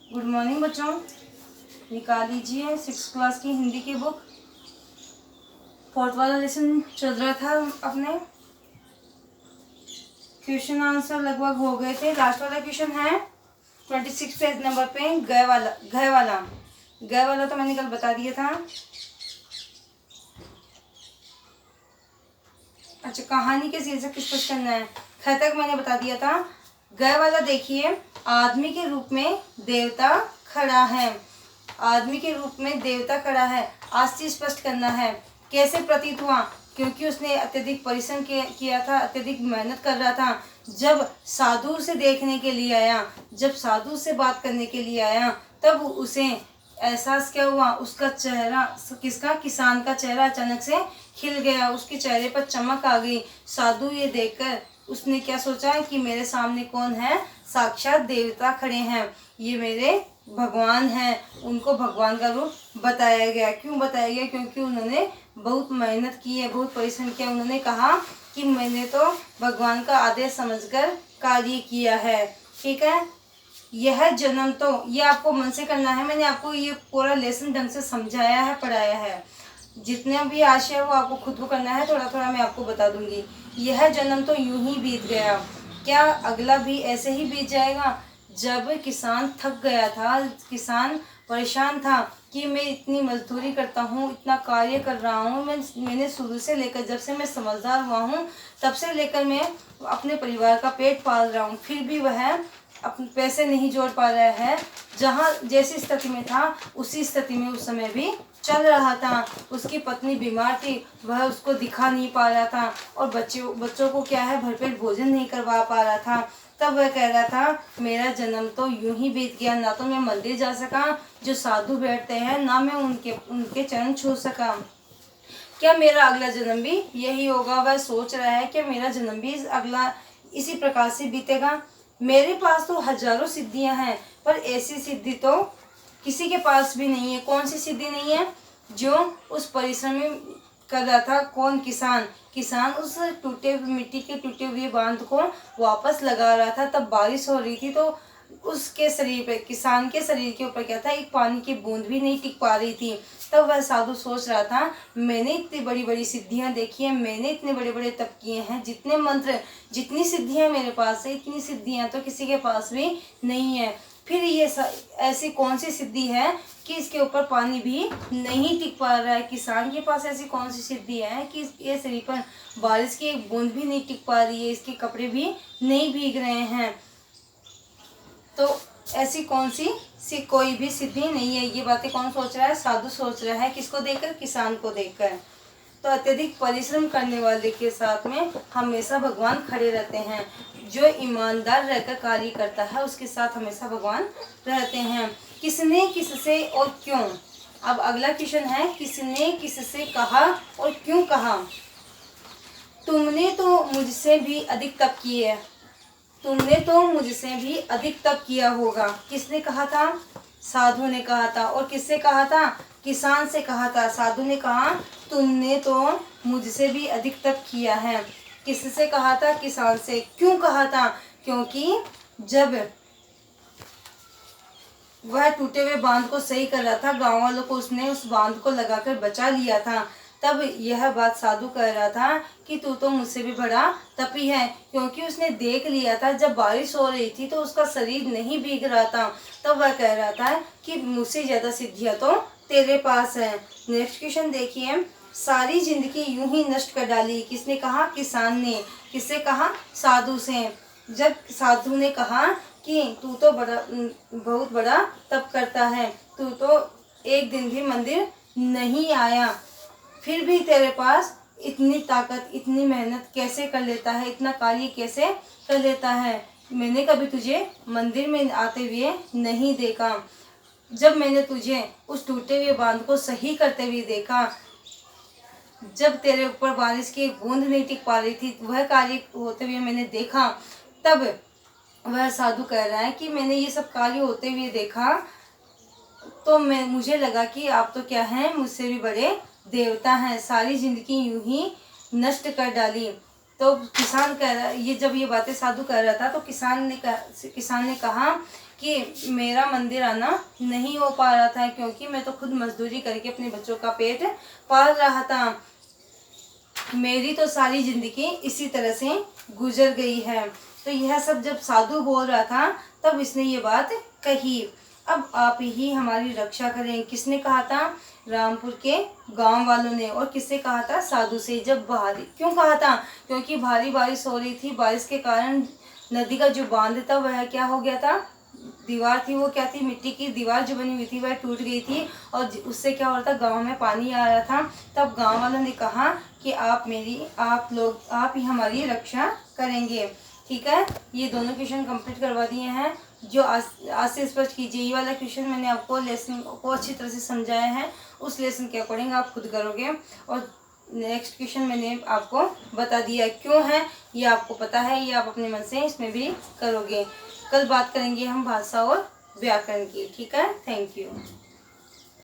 Good morning बच्चों। निकाल लीजिए 6th क्लास की हिंदी की बुक। 4th वाला लेसन चल रहा था अपने। क्वेश्चन आंसर लगभग हो गए थे। लास्ट वाला क्वेश्चन है 26 पेज नंबर पे। गए वाला तो मैंने कल बता दिया था। अच्छा, कहानी के शीर्षक किस पर करना है? ख तक मैंने बता दिया था। गए वाला देखिए, आदमी के रूप में देवता खड़ा है। आदमी के रूप में देवता खड़ा है। आज से स्पष्ट करना है। कैसे प्रतीत हुआ? क्योंकि उसने अत्यधिक परिश्रम किया था, अत्यधिक मेहनत कर रहा था। जब साधु से देखने के लिए आया, जब साधु से बात करने के लिए आया, तब उसे एहसास क्या हुआ? उसका चेहरा, किसका? किसान का चेहरा अचानक से खिल गया। उसके चेहरे पर चमक आ गई। साधु ये देखकर उसने क्या सोचा कि मेरे सामने कौन है? साक्षात देवता खड़े हैं, ये मेरे भगवान हैं। उनको भगवान का रूप बताया गया। क्यों बताया गया? क्योंकि उन्होंने बहुत मेहनत की है, बहुत परिश्रम किया। उन्होंने कहा कि मैंने तो भगवान का आदेश समझकर कार्य किया है। ठीक है, यह जन्म तो, ये आपको मन से करना है। मैंने आपको ये पूरा लेसन ढंग से समझाया है, पढ़ाया है। जितने भी आशय है वो आपको खुद को करना है। थोड़ा थोड़ा मैं आपको बता दूंगी। यह जन्म तो यूं ही बीत गया, क्या अगला भी ऐसे ही बीत जाएगा? जब किसान थक गया था, किसान परेशान था कि मैं इतनी मजदूरी करता हूँ, इतना कार्य कर रहा हूँ, मैंने शुरू से लेकर, जब से मैं समझदार हुआ हूँ तब से लेकर मैं अपने परिवार का पेट पाल रहा हूँ, फिर भी वह अपने पैसे नहीं जोड़ पा रहा है। जहाँ जैसी स्थिति में था उसी स्थिति में उस समय भी चल रहा था। उसकी पत्नी बीमार थी, वह उसको दिखा नहीं पा रहा था, और बच्चों को क्या है, भरपेट भोजन नहीं करवा पा रहा था। तब वह कह रहा था मेरा जन्म तो यूं ही बीत गया। ना तो मैं मंदिर जा सका, जो साधु बैठते हैं, ना मैं उनके चरण छू सका। क्या मेरा अगला जन्म भी यही होगा? वह सोच रहा है कि मेरा जन्म भी अगला इसी प्रकार से बीतेगा। मेरे पास तो हजारों सिद्धियां हैं, पर ऐसी सिद्धि तो किसी के पास भी नहीं है। कौन सी सिद्धि नहीं है? जो उस परिश्रमी कर रहा था। कौन? किसान। किसान उस मिट्टी के टूटे हुए बांध को वापस लगा रहा था। तब बारिश हो रही थी, तो उसके शरीर पे, किसान के शरीर के ऊपर क्या था? एक पानी की बूंद भी नहीं टिक पा रही थी। तब वह साधु सोच रहा था मैंने इतनी बड़ी बड़ी सिद्धियां देखी हैं, मैंने इतने बड़े बड़े तप किए हैं, जितने मंत्र, जितनी सिद्धियां मेरे पास है, इतनी सिद्धियां तो किसी के पास भी नहीं है। फिर ये ऐसी कौन सी सिद्धि है कि इसके ऊपर पानी भी नहीं टिक पा रहा है? किसान के पास ऐसी कौन सी सिद्धि है कि इसके शरीर पर बारिश की एक बूंद भी नहीं टिक पा रही है, इसके कपड़े भी नहीं भीग रहे हैं? तो ऐसी कौन सी कोई भी सिद्धि नहीं है। ये बातें कौन सोच रहा है? साधु सोच रहा है। किसको देखकर? किसान को देखकर। तो अत्यधिक परिश्रम करने वाले के साथ में हमेशा भगवान खड़े रहते हैं। जो ईमानदार रहकर कार्य करता है उसके साथ हमेशा भगवान रहते हैं। किसने किससे और क्यों? अब अगला क्वेश्चन है, किसने किससे कहा और क्यों कहा? तुमने तो मुझसे भी अधिक तप किए, तुमने तो मुझसे भी अधिक तप किया होगा। किसने कहा था? साधु ने कहा था। और किससे कहा था? किसान से कहा था। साधु ने कहा तुमने तो मुझसे भी अधिक तप किया है। किससे कहा था? किसान से। क्यों कहा था? क्योंकि जब वह टूटे हुए बांध को सही कर रहा था, गांव वालों को उसने उस बांध को लगाकर बचा लिया था। तब यह बात साधु कह रहा था कि तू तो मुझसे भी बड़ा तपी है, क्योंकि उसने देख लिया था जब बारिश हो रही थी तो उसका शरीर नहीं भीग रहा था। तब वह कह रहा था कि मुझसे ज्यादा सिद्धियां तो तेरे पास है। नेक्स्ट क्वेश्चन देखिए, सारी जिंदगी यूं ही नष्ट कर डाली। किसने कहा? किसान ने। किससे कहा? साधु से। जब साधु ने कहा कि तू तो बहुत बड़ा तप करता है, तू तो एक दिन भी मंदिर नहीं आया, फिर भी तेरे पास इतनी ताकत, इतनी मेहनत कैसे कर लेता है, इतना कार्य कैसे कर लेता है? मैंने कभी तुझे मंदिर में आते हुए नहीं देखा। जब मैंने तुझे उस टूटे हुए बांध को सही करते हुए देखा, जब तेरे ऊपर बारिश की बूंद नहीं टिक पा रही थी, वह कार्य होते हुए मैंने देखा, तब वह साधु कह रहा है कि मैंने ये सब कार्य होते हुए देखा, तो मुझे लगा कि आप तो क्या हैं, मुझसे भी बड़े देवता हैं। सारी जिंदगी यूं ही नष्ट कर डाली। तो किसान कह रहा, ये जब ये बातें साधु कह रहा था तो किसान ने कहा कि मेरा मंदिर आना नहीं हो पा रहा था, क्योंकि मैं तो खुद मजदूरी करके अपने बच्चों का पेट पाल रहा था। मेरी तो सारी जिंदगी इसी तरह से गुजर गई है। तो यह सब जब साधु बोल रहा था तब इसने ये बात कही, अब आप ही हमारी रक्षा करें। किसने कहा था? रामपुर के गांव वालों ने। और किससे कहा था? साधु से। जब भारी, क्यों कहा था? क्योंकि भारी बारिश हो रही थी, बारिश के कारण नदी का जो बांध था वह क्या हो गया था, दीवार थी वो क्या थी, मिट्टी की दीवार जो बनी हुई थी वह टूट गई थी, और उससे क्या हो रहा था, गांव में पानी आ रहा था। तब गांव वालों ने कहा कि आप ही हमारी रक्षा करेंगे। ठीक है, ये दोनों क्वेश्चन कंप्लीट करवा दिए हैं। जो आज से स्पष्ट कीजिए, ये वाला क्वेश्चन मैंने आपको लेसन को अच्छी तरह से समझाया है, उस लेसन के अकॉर्डिंग आप खुद करोगे। और नेक्स्ट क्वेश्चन मैंने आपको बता दिया क्यों है, ये आपको पता है, ये आप अपने मन से इसमें भी करोगे। कल बात करेंगे हम भाषा और व्याकरण की। ठीक है, थैंक यू।